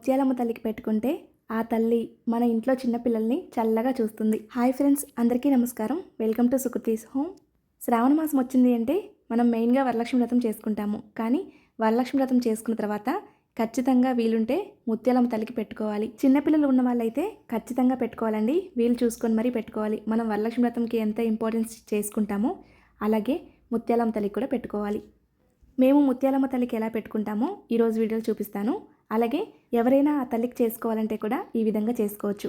ముత్యాలమ్మ తల్లికి పెట్టుకుంటే ఆ తల్లి మన ఇంట్లో చిన్నపిల్లల్ని చల్లగా చూస్తుంది. హాయ్ ఫ్రెండ్స్, అందరికీ నమస్కారం. Welcome to Sukruthi's home. శ్రావణ మాసం వచ్చింది అంటే మనం మెయిన్గా వరలక్ష్మి వ్రతం చేసుకుంటాము. కానీ వరలక్ష్మి వ్రతం చేసుకున్న తర్వాత ఖచ్చితంగా వీలుంటే ముత్యాలమ్మ తల్లికి పెట్టుకోవాలి. చిన్నపిల్లలు ఉన్న వాళ్ళైతే ఖచ్చితంగా పెట్టుకోవాలండి. వీలు చూసుకొని మరీ పెట్టుకోవాలి. మనం వరలక్ష్మి వ్రతంకి ఎంత ఇంపార్టెన్స్ చేసుకుంటామో అలాగే ముత్యాలమ్మ తల్లికి కూడా పెట్టుకోవాలి. మేము ముత్యాలమ్మ తల్లికి ఎలా పెట్టుకుంటామో ఈరోజు వీడియోలో చూపిస్తాను. అలాగే ఎవరైనా ఆ తల్లికి చేసుకోవాలంటే కూడా ఈ విధంగా చేసుకోవచ్చు.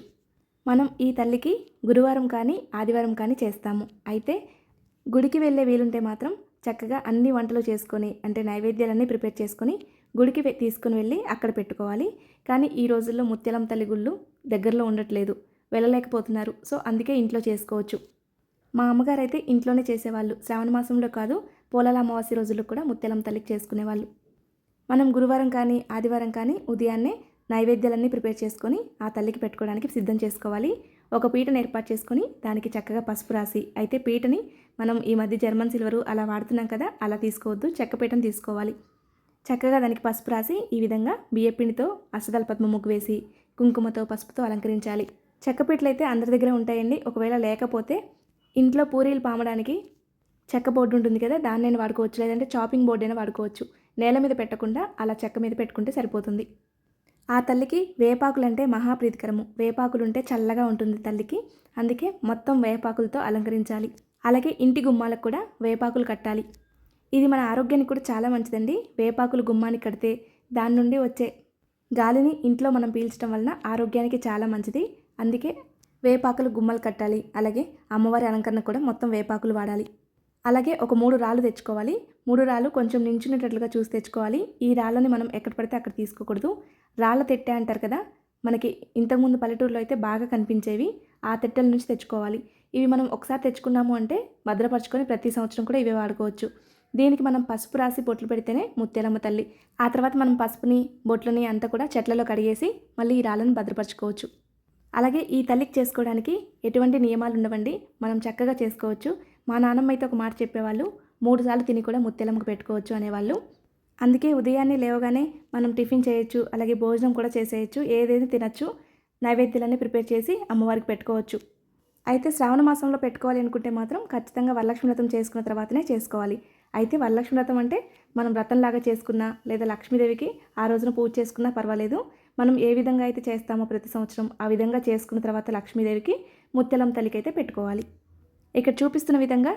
మనం ఈ తల్లికి గురువారం కానీ ఆదివారం కానీ చేస్తాము. అయితే గుడికి వెళ్ళే వీలుంటే మాత్రం చక్కగా అన్ని వంటలు చేసుకొని, అంటే నైవేద్యాలన్నీ ప్రిపేర్ చేసుకొని గుడికి తీసుకుని వెళ్ళి అక్కడ పెట్టుకోవాలి. కానీ ఈ రోజుల్లో ముత్యాలమ్మ తల్లి గుళ్ళు దగ్గరలో ఉండట్లేదు, వెళ్ళలేకపోతున్నారు. సో అందుకే ఇంట్లో చేసుకోవచ్చు. మా అమ్మగారు అయితే ఇంట్లోనే చేసేవాళ్ళు. శ్రావణ మాసంలో కాదు, పోలాల అమావాస్య రోజుల్లో కూడా ముత్యాలమ్మ తల్లికి చేసుకునేవాళ్ళు. మనం గురువారం కానీ ఆదివారం కానీ ఉదయాన్నే నైవేద్యాలన్నీ ప్రిపేర్ చేసుకొని ఆ తల్లికి పెట్టుకోవడానికి సిద్ధం చేసుకోవాలి. ఒక పీటను ఏర్పాటు చేసుకొని దానికి చక్కగా పసుపు రాసి, అయితే పీటని మనం ఈ మధ్య జర్మన్ సిల్వరు అలా వాడుతున్నాం కదా, అలా తీసుకోవద్దు, చెక్క పీటను తీసుకోవాలి. చక్కగా దానికి పసుపు రాసి ఈ విధంగా బియ్యపిండితో అష్టదళ పద్మ ముగ్గు వేసి కుంకుమతో పసుపుతో అలంకరించాలి. చెక్కపీటలు అయితే అందరి దగ్గర ఉంటాయండి. ఒకవేళ లేకపోతే ఇంట్లో పూరీలు పామడానికి చెక్క బోర్డు ఉంటుంది కదా, దాన్నైనా వాడుకోవచ్చు. లేదంటే చాపింగ్ బోర్డు అయినా వాడుకోవచ్చు. నేల మీద పెట్టకుండా అలా చెక్క మీద పెట్టుకుంటే సరిపోతుంది. ఆ తల్లికి వేపాకులు అంటే మహాప్రీతికరము. వేపాకులుంటే చల్లగా ఉంటుంది తల్లికి. అందుకే మొత్తం వేపాకులతో అలంకరించాలి. అలాగే ఇంటి గుమ్మాలకు కూడా వేపాకులు కట్టాలి. ఇది మన ఆరోగ్యానికి కూడా చాలా మంచిదండి. వేపాకులు గుమ్మానికి కడితే దాని నుండి వచ్చే గాలిని ఇంట్లో మనం పీల్చడం వలన ఆరోగ్యానికి చాలా మంచిది. అందుకే వేపాకులు గుమ్మలు కట్టాలి. అలాగే అమ్మవారి అలంకరణ కూడా మొత్తం వేపాకులు వాడాలి. అలాగే ఒక 3 రాళ్ళు తెచ్చుకోవాలి. 3 రాళ్ళు కొంచెం నించునేటట్లుగా చూసి తెచ్చుకోవాలి. ఈ రాళ్ళని మనం ఎక్కడ పడితే అక్కడ తీసుకోకూడదు. రాళ్ళ తెట్టె అంటారు కదా, మనకి ఇంతకుముందు పల్లెటూరులో అయితే బాగా కనిపించేవి. ఆ తెట్టెల నుంచి తెచ్చుకోవాలి. ఇవి మనం ఒకసారి తెచ్చుకున్నాము అంటే భద్రపరచుకొని ప్రతి సంవత్సరం కూడా ఇవే వాడుకోవచ్చు. దీనికి మనం పసుపు రాసి బొట్లు పెడితేనే ముత్యాలమ్మ తల్లి. ఆ తర్వాత మనం పసుపుని బొట్లని అంతా కూడా చెట్లలో కడిగేసి మళ్ళీ ఈ రాళ్ళని భద్రపరచుకోవచ్చు. అలాగే ఈ తల్లికి చేసుకోవడానికి ఎటువంటి నియమాలు ఉండవండి. మనం చక్కగా చేసుకోవచ్చు. మా నాన్నమ్మ అయితే ఒక మాట చెప్పేవాళ్ళు, 3 సార్లు తిని కూడా ముత్యాలమ్మకు పెట్టుకోవచ్చు అనేవాళ్ళు. అందుకే ఉదయాన్నే లేవగానే మనం టిఫిన్ చేయొచ్చు, అలాగే భోజనం కూడా చేసేయచ్చు, ఏదైనా తినచ్చు. నైవేద్యాలన్నీ ప్రిపేర్ చేసి అమ్మవారికి పెట్టుకోవచ్చు. అయితే శ్రావణ మాసంలో పెట్టుకోవాలి అనుకుంటే మాత్రం ఖచ్చితంగా వరలక్ష్మి వ్రతం చేసుకున్న తర్వాతనే చేసుకోవాలి. అయితే వరలక్ష్మి వ్రతం అంటే మనం వ్రతంలాగా చేసుకున్నా లేదా లక్ష్మీదేవికి ఆ రోజున పూజ చేసుకున్నా పర్వాలేదు. మనం ఏ విధంగా అయితే చేస్తామో ప్రతి సంవత్సరం ఆ విధంగా చేసుకున్న తర్వాత లక్ష్మీదేవికి ముత్యాలమ్మ తల్లికి అయితే పెట్టుకోవాలి. ఇక్కడ చూపిస్తున్న విధంగా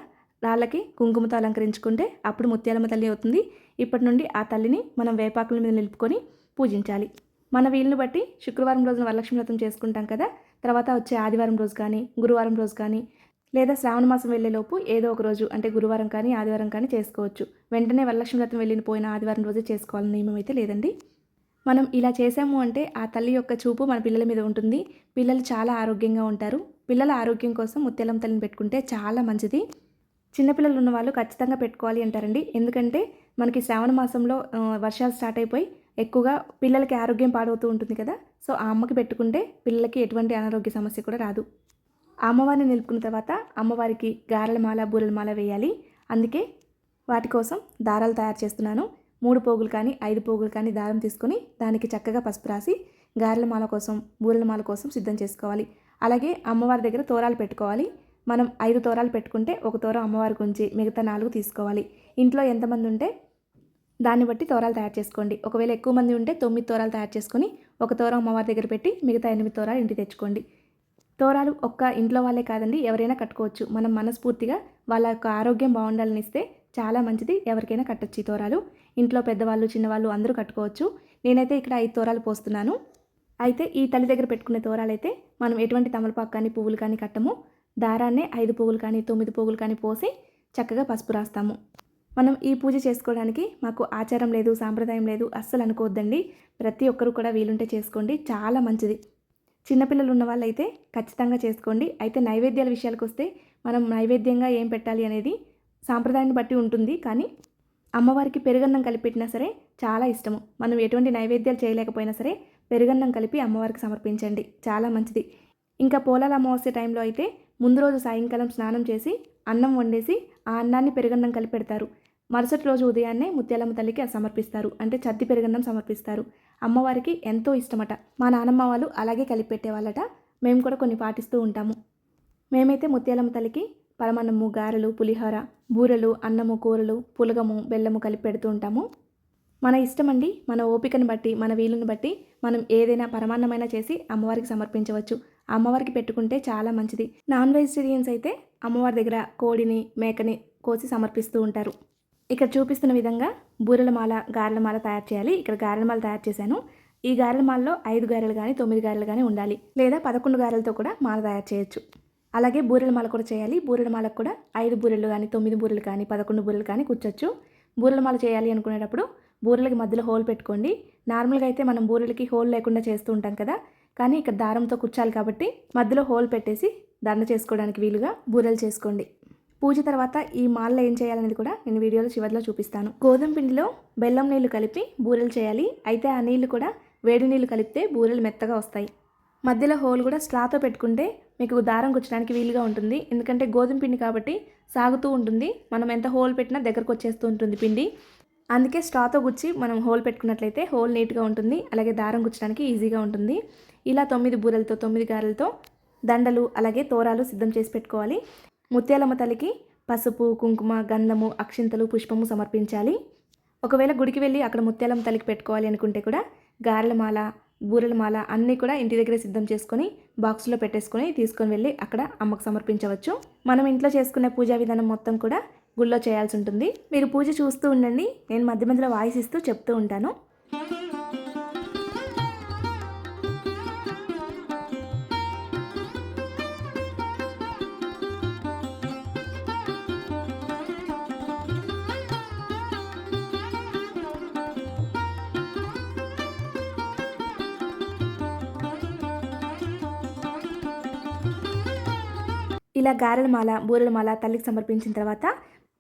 రాళ్ళకి కుంకుమతో అలంకరించుకుంటే అప్పుడు ముత్యాలమ్మ తల్లి అవుతుంది. ఇప్పటి నుండి ఆ తల్లిని మనం వేపాకుల మీద నిలుపుకొని పూజించాలి. మన వీలుని బట్టి శుక్రవారం రోజున వరలక్ష్మి వ్రతం చేసుకుంటాం కదా, తర్వాత వచ్చే ఆదివారం రోజు కానీ గురువారం రోజు కానీ లేదా శ్రావణ మాసం వెళ్ళేలోపు ఏదో ఒక రోజు, అంటే గురువారం కానీ ఆదివారం కానీ చేసుకోవచ్చు. వెంటనే వరలక్ష్మి వ్రతం పోయిన ఆదివారం రోజే చేసుకోవాలని నియమం అయితే లేదండి. మనం ఇలా చేసాము అంటే ఆ తల్లి యొక్క చూపు మన పిల్లల మీద ఉంటుంది. పిల్లలు చాలా ఆరోగ్యంగా ఉంటారు. పిల్లల ఆరోగ్యం కోసం ముత్యాలమ్మ తల్లిని పెట్టుకుంటే చాలా మంచిది. చిన్నపిల్లలు ఉన్న వాళ్ళు ఖచ్చితంగా పెట్టుకోవాలి అంటారండి. ఎందుకంటే మనకి శ్రావణ మాసంలో వర్షాలు స్టార్ట్ అయిపోయి ఎక్కువగా పిల్లలకి ఆరోగ్యం పాడవుతూ ఉంటుంది కదా. సో ఆ అమ్మకి పెట్టుకుంటే పిల్లలకి ఎటువంటి అనారోగ్య సమస్య కూడా రాదు. ఆ అమ్మవారిని నిలుపుకున్న తర్వాత అమ్మవారికి గారెల మాల, బూరెల మాల వేయాలి. అందుకే వాటి కోసం దారాలు తయారు చేస్తున్నాను. 3 పోగులు కానీ 5 పోగులు కానీ దారం తీసుకొని దానికి చక్కగా పసుపు రాసి గారెల మాల కోసం, బూరెల మాల కోసం సిద్ధం చేసుకోవాలి. అలాగే అమ్మవారి దగ్గర తోరాలు పెట్టుకోవాలి. మనం 5 తోరాలు పెట్టుకుంటే ఒక తోరం అమ్మవారికి ఉంచి మిగతా 4 తీసుకోవాలి. ఇంట్లో ఎంతమంది ఉంటే దాన్ని బట్టి తోరాలు తయారు చేసుకోండి. ఒకవేళ ఎక్కువ మంది ఉంటే 9 తోరాలు తయారు చేసుకొని ఒక తోరం అమ్మవారి దగ్గర పెట్టి మిగతా 8 తోరాలు ఇంటికి తెచ్చుకోండి. తోరాలు ఒక్క ఇంట్లో వాళ్ళే కాదండి, ఎవరైనా కట్టుకోవచ్చు. మనం మనస్ఫూర్తిగా వాళ్ళ యొక్క ఆరోగ్యం బాగుండాలని ఇస్తే చాలా మంచిది. ఎవరికైనా కట్టొచ్చు ఈ తోరాలు. ఇంట్లో పెద్దవాళ్ళు చిన్నవాళ్ళు అందరూ కట్టుకోవచ్చు. నేనైతే ఇక్కడ 5 తోరాలు పోస్తున్నాను. అయితే ఈ తల్లి దగ్గర పెట్టుకునే తోరాలైతే మనం ఎటువంటి తమలపాకు కానీ పువ్వులు కానీ కట్టము. దారాన్నే 5 పువ్వులు కానీ 9 పువ్వులు కానీ పోసి చక్కగా పసుపు రాస్తాము. మనం ఈ పూజ చేసుకోవడానికి మాకు ఆచారం లేదు, సాంప్రదాయం లేదు అస్సలు అనుకోవద్దండి. ప్రతి ఒక్కరూ కూడా వీలుంటే చేసుకోండి, చాలా మంచిది. చిన్నపిల్లలు ఉన్న వాళ్ళైతే ఖచ్చితంగా చేసుకోండి. అయితే నైవేద్యాల విషయాలకు వస్తే మనం నైవేద్యంగా ఏం పెట్టాలి అనేది సాంప్రదాయాన్ని బట్టి ఉంటుంది. కానీ అమ్మవారికి పెరుగన్నం కలిపి పెట్టినా సరే చాలా ఇష్టము. మనం ఎటువంటి నైవేద్యాలు చేయలేకపోయినా సరే పెరుగన్నం కలిపి అమ్మవారికి సమర్పించండి, చాలా మంచిది. ఇంకా పోలాల అమావాస్య టైంలో అయితే ముందు రోజు సాయంకాలం స్నానం చేసి అన్నం వండేసి ఆ అన్నాన్ని పెరుగన్నం కలిపి పెడతారు. మరుసటి రోజు ఉదయాన్నే ముత్యాలమ్మ తల్లికి అది సమర్పిస్తారు. అంటే చద్ది పెరుగన్నం సమర్పిస్తారు. అమ్మవారికి ఎంతో ఇష్టమట. మా నానమ్మ వాళ్ళు అలాగే కలిపి పెట్టేవాళ్ళట. మేము కూడా కొన్ని పాటిస్తూ ఉంటాము. మేమైతే ముత్యాలమ్మ తల్లికి పరమాన్నము, గారెలు, పులిహోర, బూరెలు, అన్నము, కూరలు, పులగము, బెల్లము కలిపి పెడుతూ ఉంటాము. మన ఇష్టమండి. మన ఓపికను బట్టి, మన వీలుని బట్టి మనం ఏదైనా పరమాన్నమైనా చేసి అమ్మవారికి సమర్పించవచ్చు. అమ్మవారికి పెట్టుకుంటే చాలా మంచిది. నాన్ వెజిటేరియన్స్ అయితే అమ్మవారి దగ్గర కోడిని, మేకని కోసి సమర్పిస్తూ ఉంటారు. ఇక్కడ చూపిస్తున్న విధంగా బూరెల మాల, గారెల మాల తయారు చేయాలి. ఇక్కడ గారెల మాల తయారు చేశాను. ఈ గారెల మాలలో 5 గారెలు కానీ 9 గారెలు కానీ ఉండాలి. లేదా 11 గారెలతో కూడా మాల తయారు చేయొచ్చు. అలాగే బూరెల మాల కూడా చేయాలి. బూరెల మాలకు కూడా 5 బూరెలు కానీ 9 బూరెలు కానీ 11 బూరెలు కానీ కూర్చోచ్చు. బూరెల మాల చేయాలి అనుకునేటప్పుడు బూరెలకి మధ్యలో హోల్ పెట్టుకోండి. నార్మల్గా అయితే మనం బూరెలకి హోల్ లేకుండా చేస్తూ ఉంటాం కదా, కానీ ఇక్కడ దారంతో కూర్చాలి కాబట్టి మధ్యలో హోల్ పెట్టేసి దండ చేసుకోవడానికి వీలుగా బూరెలు చేసుకోండి. పూజ తర్వాత ఈ మాలలో ఏం చేయాలనేది కూడా నేను వీడియోలో చివరిలో చూపిస్తాను. గోధుమ పిండిలో బెల్లం నీళ్లు కలిపి బూరెలు చేయాలి. అయితే ఆ నీళ్లు కూడా వేడి నీళ్లు కలిపితే బూరెలు మెత్తగా వస్తాయి. మధ్యలో హోల్ కూడా స్ట్రాతో పెట్టుకుంటే మీకు దారం గుచ్చడానికి వీలుగా ఉంటుంది. ఎందుకంటే గోధుమ పిండి కాబట్టి సాగుతూ ఉంటుంది. మనం ఎంత హోల్ పెట్టినా దగ్గరకు వచ్చేస్తూ ఉంటుంది పిండి. అందుకే స్ట్రాతో గుచ్చి మనం హోల్ పెట్టుకున్నట్లయితే హోల్ నీట్గా ఉంటుంది. అలాగే దారం గుచ్చడానికి ఈజీగా ఉంటుంది. ఇలా 9 బూరెలతో 9 గారెలతో దండలు అలాగే తోరాలు సిద్ధం చేసి పెట్టుకోవాలి. ముత్యాలమ్మ తల్లికి పసుపు, కుంకుమ, గంధము, అక్షింతలు, పుష్పము సమర్పించాలి. ఒకవేళ గుడికి వెళ్ళి అక్కడ ముత్యాలమ్మ తల్లికి పెట్టుకోవాలి అనుకుంటే కూడా గారెల మాల, బూరెల మాల అన్నీ కూడా ఇంటి దగ్గరే సిద్ధం చేసుకొని బాక్స్లో పెట్టేసుకొని తీసుకొని వెళ్ళి అక్కడ అమ్మకు సమర్పించవచ్చు. మనం ఇంట్లో చేసుకునే పూజా విధానం మొత్తం కూడా గుళ్ళో చేయాల్సి ఉంటుంది. మీరు పూజ చూస్తూ ఉండండి. నేను మధ్య మధ్యలో వాయిస్ ఇస్తూ చెప్తూ ఉంటాను. ఇలా గారెల మాల, బూరెల మాల తల్లికి సమర్పించిన తర్వాత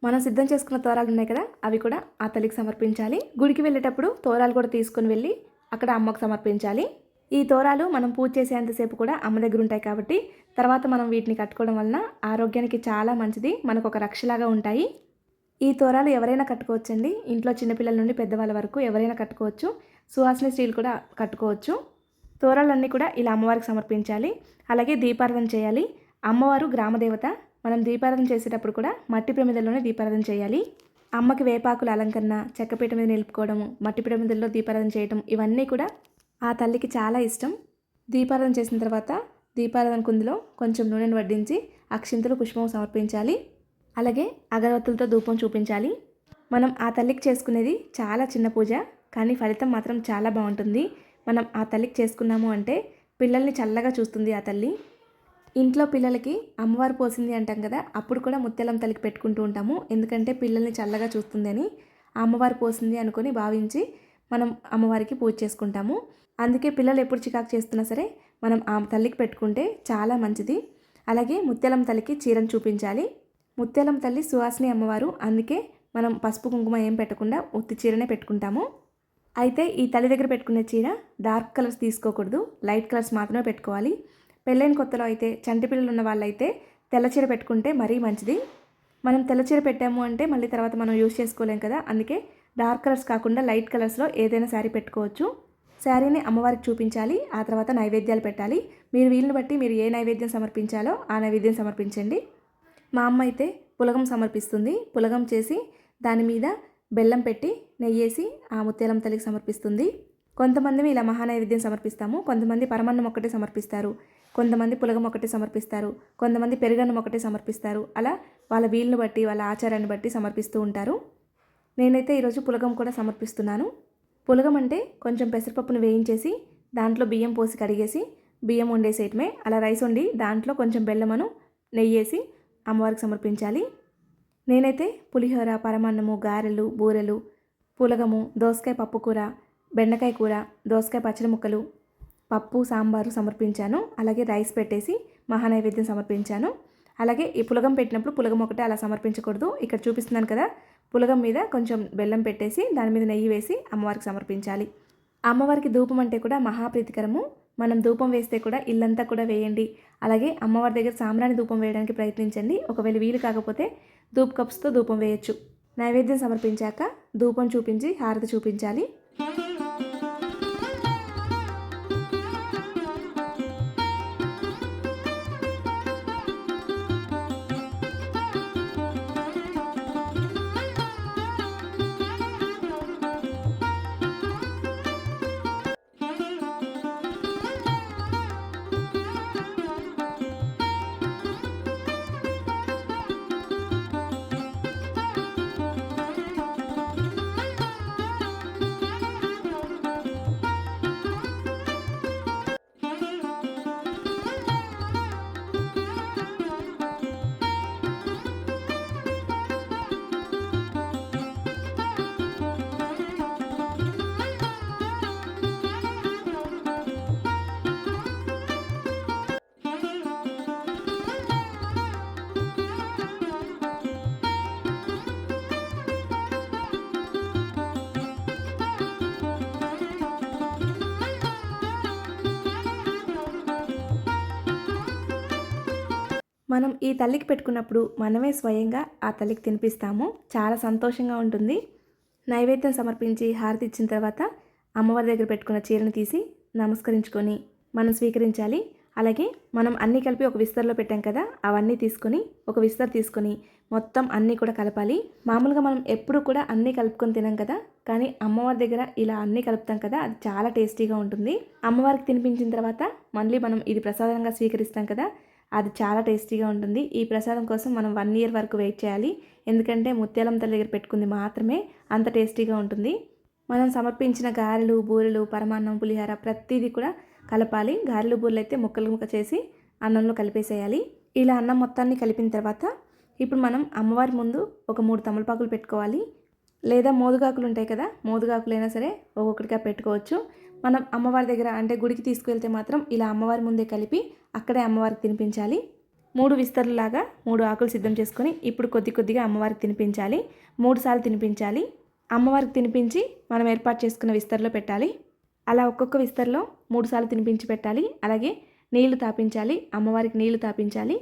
మనం సిద్ధం చేసుకున్న తోరాలు ఉన్నాయి కదా, అవి కూడా ఆ తల్లికి సమర్పించాలి. గుడికి వెళ్ళేటప్పుడు తోరాలు కూడా తీసుకొని వెళ్ళి అక్కడ అమ్మకు సమర్పించాలి. ఈ తోరాలు మనం పూజ చేసేంతసేపు కూడా అమ్మ దగ్గర ఉంటాయి కాబట్టి తర్వాత మనం వీటిని కట్టుకోవడం వలన ఆరోగ్యానికి చాలా మంచిది. మనకు ఒక రక్షలాగా ఉంటాయి. ఈ తోరాలు ఎవరైనా కట్టుకోవచ్చండి. ఇంట్లో చిన్నపిల్లల నుండి పెద్దవాళ్ళ వరకు ఎవరైనా కట్టుకోవచ్చు. సువాసన స్త్రీలు కూడా కట్టుకోవచ్చు. తోరాలన్నీ కూడా ఇలా అమ్మవారికి సమర్పించాలి. అలాగే దీపారాధన చేయాలి. అమ్మవారు గ్రామదేవత. మనం దీపారాధన చేసేటప్పుడు కూడా మట్టి ప్రమిదల్లోనే దీపారాధన చేయాలి. అమ్మకి వేపాకుల అలంకరణ, చెక్కపీట మీద నిలుపుకోవడము, మట్టి ప్రమిదల్లో దీపారాధన చేయటం ఇవన్నీ కూడా ఆ తల్లికి చాలా ఇష్టం. దీపారాధన చేసిన తర్వాత దీపారాధన కుందిలో కొంచెం నూనెను వడ్డించి అక్షింతలు, పుష్పం సమర్పించాలి. అలాగే అగరవత్తులతో ధూపం చూపించాలి. మనం ఆ తల్లికి చేసుకునేది చాలా చిన్న పూజ, కానీ ఫలితం మాత్రం చాలా బాగుంటుంది. మనం ఆ తల్లికి చేసుకున్నాము అంటే పిల్లల్ని చల్లగా చూస్తుంది ఆ తల్లి. ఇంట్లో పిల్లలకి అమ్మవారు పోసింది అంటాం కదా, అప్పుడు కూడా ముత్యాలమ్మ తల్లికి పెట్టుకుంటూ ఉంటాము. ఎందుకంటే పిల్లల్ని చల్లగా చూస్తుంది అని అమ్మవారు పోసింది అనుకొని భావించి మనం అమ్మవారికి పూజ చేసుకుంటాము. అందుకే పిల్లలు ఎప్పుడు చికాకు చేస్తున్నా సరే మనం ఆ తల్లికి పెట్టుకుంటే చాలా మంచిది. అలాగే ముత్యాలమ్మ తల్లికి చీరను చూపించాలి. ముత్యాలమ్మ తల్లి సువాసిని అమ్మవారు. అందుకే మనం పసుపు, కుంకుమ ఏం పెట్టకుండా ఉత్తి చీరనే పెట్టుకుంటాము. అయితే ఈ తల్లి దగ్గర పెట్టుకునే చీర డార్క్ కలర్స్ తీసుకోకూడదు, లైట్ కలర్స్ మాత్రమే పెట్టుకోవాలి. పెళ్ళైన కొత్తలో అయితే చంటి పిల్లలు ఉన్న వాళ్ళైతే తెల్ల చీర పెట్టుకుంటే మరీ మంచిది. మనం తెల్ల చీర పెట్టాము అంటే మళ్ళీ తర్వాత మనం యూజ్ చేసుకోలేం కదా, అందుకే డార్క్ కలర్స్ కాకుండా లైట్ కలర్స్లో ఏదైనా శారీ పెట్టుకోవచ్చు. శారీని అమ్మవారికి చూపించాలి. ఆ తర్వాత నైవేద్యాలు పెట్టాలి. మీరు వీలుని బట్టి మీరు ఏ నైవేద్యం సమర్పించాలో ఆ నైవేద్యం సమర్పించండి. మా అమ్మ అయితే పులగం సమర్పిస్తుంది. పులగం చేసి దాని మీద బెల్లం పెట్టి నెయ్యేసి ఆ ముత్యాలమ్మ తల్లికి సమర్పిస్తుంది. కొంతమంది ఇలా మహానైవేద్యం సమర్పిస్తాము. కొంతమంది పరమాన్నం ఒకటే సమర్పిస్తారు. కొంతమంది పులగం ఒకటే సమర్పిస్తారు. కొంతమంది పెరుగన్నం ఒకటే సమర్పిస్తారు. అలా వాళ్ళ వీలుని బట్టి వాళ్ళ ఆచారాన్ని బట్టి సమర్పిస్తూ ఉంటారు. నేనైతే ఈరోజు పులగం కూడా సమర్పిస్తున్నాను. పులగం అంటే కొంచెం పెసరపప్పును వేయించేసి దాంట్లో బియ్యం పోసి కడిగేసి బియ్యం వండేసేయటమే. అలా రైస్ వండి దాంట్లో కొంచెం బెల్లమను నెయ్యేసి అమ్మవారికి సమర్పించాలి. నేనైతే పులిహోర, పరమాన్నము, గారెలు, బూరెలు, పులగము, దోసకాయ పప్పు కూర, బెండకాయ కూర, దోసకాయ పచ్చడి ముక్కలు, పప్పు, సాంబారు సమర్పించాను. అలాగే రైస్ పెట్టేసి మహానైవేద్యం సమర్పించాను. అలాగే ఈ పులగం పెట్టినప్పుడు పులగం ఒకటే అలా సమర్పించకూడదు. ఇక్కడ చూపిస్తున్నాను కదా, పులగం మీద కొంచెం బెల్లం పెట్టేసి దాని మీద నెయ్యి వేసి అమ్మవారికి సమర్పించాలి. అమ్మవారికి ధూపం అంటే కూడా మహాప్రీతికరము. మనం ధూపం వేస్తే కూడా ఇల్లంతా కూడా వేయండి. అలాగే అమ్మవారి దగ్గర సాంబ్రాణి ధూపం వేయడానికి ప్రయత్నించండి. ఒకవేళ వీలు కాకపోతే ధూప్ కప్స్తో ధూపం వేయచ్చు. నైవేద్యం సమర్పించాక ధూపం చూపించి హారతి చూపించాలి. మనం ఈ తల్లికి పెట్టుకున్నప్పుడు మనమే స్వయంగా ఆ తల్లికి తినిపిస్తాము. చాలా సంతోషంగా ఉంటుంది. నైవేద్యం సమర్పించి హారతి ఇచ్చిన తర్వాత అమ్మవారి దగ్గర పెట్టుకున్న చీరను తీసి నమస్కరించుకొని మనం స్వీకరించాలి. అలాగే మనం అన్నీ కలిపి ఒక విస్తర్లో పెట్టాం కదా, అవన్నీ తీసుకొని ఒక విస్తర్ తీసుకొని మొత్తం అన్నీ కూడా కలపాలి. మామూలుగా మనం ఎప్పుడు కూడా అన్నీ కలుపుకొని తినాం కదా, కానీ అమ్మవారి దగ్గర ఇలా అన్నీ కలుపుతాం కదా, అది చాలా టేస్టీగా ఉంటుంది. అమ్మవారికి తినిపించిన తర్వాత మళ్ళీ మనం ఇది ప్రసాదంగా స్వీకరిస్తాం కదా, అది చాలా టేస్టీగా ఉంటుంది. ఈ ప్రసాదం కోసం మనం 1 year వరకు వెయిట్ చేయాలి. ఎందుకంటే ముత్యాలం తల్లి దగ్గర పెట్టుకుంది మాత్రమే అంత టేస్టీగా ఉంటుంది. మనం సమర్పించిన గారెలు, బూరెలు, పరమాన్నం, పులిహార ప్రతిదీ కూడా కలపాలి. గారెలు, బూరెలు అయితే ముక్కలు చేసి అన్నంలో కలిపేసేయాలి. ఇలా అన్నం మొత్తాన్ని కలిపిన తర్వాత ఇప్పుడు మనం అమ్మవారి ముందు ఒక 3 తమలపాకులు పెట్టుకోవాలి. లేదా మోదుగాకులు ఉంటాయి కదా, మోదుగాకులైనా సరే ఒక్కొక్కటిగా పెట్టుకోవచ్చు. మనం అమ్మవారి దగ్గర అంటే గుడికి తీసుకువెళ్తే మాత్రం ఇలా అమ్మవారి ముందే కలిపి అక్కడే అమ్మవారికి తినిపించాలి. 3 విస్తరులాగా 3 ఆకులు సిద్ధం చేసుకొని ఇప్పుడు కొద్ది కొద్దిగా అమ్మవారికి తినిపించాలి. 3 సార్లు తినిపించాలి. అమ్మవారికి తినిపించి మనం ఏర్పాటు చేసుకున్న విస్తర్లో పెట్టాలి. అలా ఒక్కొక్క విస్తర్లో 3 సార్లు తినిపించి పెట్టాలి. అలాగే నీళ్లు తాపించాలి. అమ్మవారికి నీళ్లు తాపించాలి.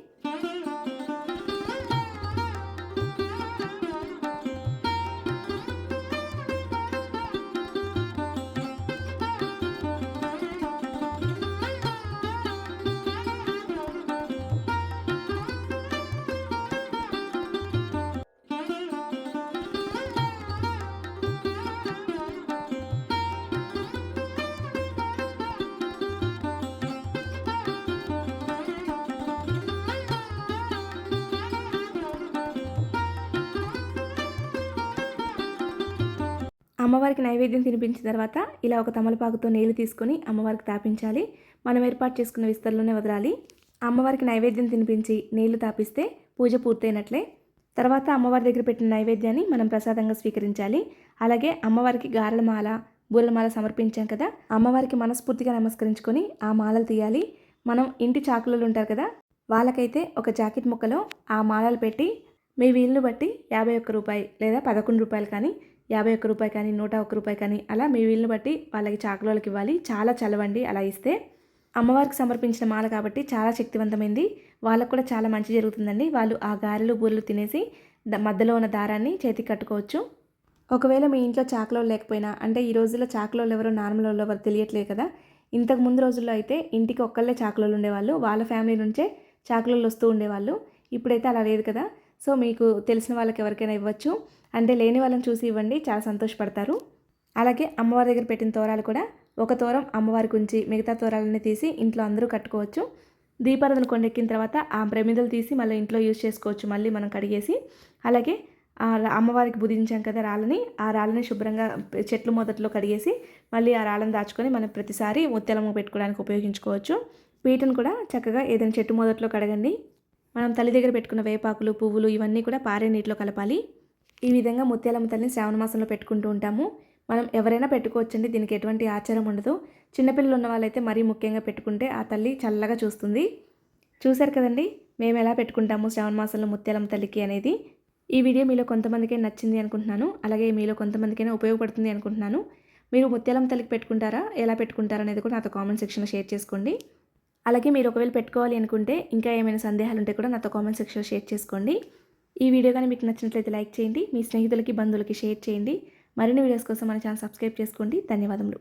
అమ్మవారికి నైవేద్యం తినిపించిన తర్వాత ఇలా ఒక తమలపాకుతో నీళ్లు తీసుకొని అమ్మవారికి తాపించాలి. మనం ఏర్పాటు చేసుకున్న విస్తర్లోనే వదలాలి. అమ్మవారికి నైవేద్యం తినిపించి నీళ్లు తాపిస్తే పూజ పూర్తయినట్లే. తర్వాత అమ్మవారి దగ్గర పెట్టిన నైవేద్యాన్ని మనం ప్రసాదంగా స్వీకరించాలి. అలాగే అమ్మవారికి గారెల మాల, బూరెల మాల సమర్పించాం కదా, అమ్మవారికి మనస్ఫూర్తిగా నమస్కరించుకొని ఆ మాలలు తీయాలి. మనం ఇంటి చాకులలో ఉంటారు కదా, వాళ్ళకైతే ఒక జాకెట్ ముక్కలో ఆ మాలలు పెట్టి మీ వీలును బట్టి 51 రూపాయి లేదా 11 రూపాయలు కానీ 51 రూపాయి కానీ 101 రూపాయి కానీ అలా మీ వీలుని బట్టి వాళ్ళకి చాకులోళ్ళకి ఇవ్వాలి. చాలా చలవండి అలా ఇస్తే. అమ్మవారికి సమర్పించిన మాల కాబట్టి చాలా శక్తివంతమైంది. వాళ్ళకు కూడా చాలా మంచి జరుగుతుందండి. వాళ్ళు ఆ గారెలు, బూరెలు తినేసి మధ్యలో ఉన్న దారాన్ని చేతికి కట్టుకోవచ్చు. ఒకవేళ మీ ఇంట్లో చాకులోళ్ళు లేకపోయినా, అంటే ఈ రోజుల్లో చాకులోళ్ళు ఎవరో నార్మల్ వాళ్ళు ఎవరు తెలియట్లేదు కదా, ఇంతకు ముందు రోజుల్లో అయితే ఇంటికి ఒక్కళ్ళే చాకులోళ్ళు ఉండేవాళ్ళు. వాళ్ళ ఫ్యామిలీ నుంచే చాకులోళ్ళు వస్తూ ఉండేవాళ్ళు. ఇప్పుడైతే అలా లేదు కదా. సో మీకు తెలిసిన వాళ్ళకి ఎవరికైనా ఇవ్వచ్చు. అంటే లేని వాళ్ళని చూసి ఇవ్వండి, చాలా సంతోషపడతారు. అలాగే అమ్మవారి దగ్గర పెట్టిన తోరాలు కూడా ఒక తోరం అమ్మవారికి ఉంచి మిగతా తోరాలన్నీ తీసి ఇంట్లో అందరూ కట్టుకోవచ్చు. దీపారాధన కొండెక్కిన తర్వాత ఆ ప్రమిదలు తీసి మళ్ళీ ఇంట్లో యూజ్ చేసుకోవచ్చు, మళ్ళీ మనం కడిగేసి. అలాగే అమ్మవారికి బుధించాం కదా రాళ్ళని, ఆ రాళ్ళని శుభ్రంగా చెట్లు మొదట్లో కడిగేసి మళ్ళీ ఆ రాళ్ళని దాచుకొని మనం ప్రతిసారి ముత్యాలమ్మ పెట్టుకోవడానికి ఉపయోగించుకోవచ్చు. పీటను కూడా చక్కగా ఏదైనా చెట్టు మొదట్లో కడగండి. మనం తల్లి దగ్గర పెట్టుకున్న వేపాకులు, పువ్వులు ఇవన్నీ కూడా పారే నీటిలో కలపాలి. ఈ విధంగా ముత్యాలమ్మ తల్లిని శ్రావణ మాసంలో పెట్టుకుంటూ ఉంటాము. మనం ఎవరైనా పెట్టుకోవచ్చండి, దీనికి ఎటువంటి ఆచారం ఉండదు. చిన్నపిల్లలు ఉన్న వాళ్ళైతే మరీ ముఖ్యంగా పెట్టుకుంటే ఆ తల్లి చల్లగా చూస్తుంది. చూశారు కదండి మేము ఎలా పెట్టుకుంటాము శ్రావణ మాసంలో ముత్యాలమ్మ తల్లికి అనేది. ఈ వీడియో మీలో కొంతమందికే నచ్చింది అనుకుంటున్నాను. అలాగే మీలో కొంతమందికైనా ఉపయోగపడుతుంది అనుకుంటున్నాను. మీరు ముత్యాలమ్మ తల్లికి పెట్టుకుంటారా, ఎలా పెట్టుకుంటారా అనేది కూడా నాతో కామెంట్ సెక్షన్లో షేర్ చేసుకోండి. అలాగే మీరు ఒకవేళ పెట్టుకోవాలి అనుకుంటే ఇంకా ఏమైనా సందేహాలు ఉంటే కూడా నాతో కామెంట్ సెక్షన్లో షేర్ చేసుకోండి. ఈ వీడియో కానీ మీకు నచ్చినట్లయితే లైక్ చేయండి, మీ స్నేహితులకి బంధువులకి షేర్ చేయండి. మరిన్ని వీడియోస్ కోసం మన ఛానల్ సబ్స్క్రైబ్ చేసుకోండి. ధన్యవాదములు.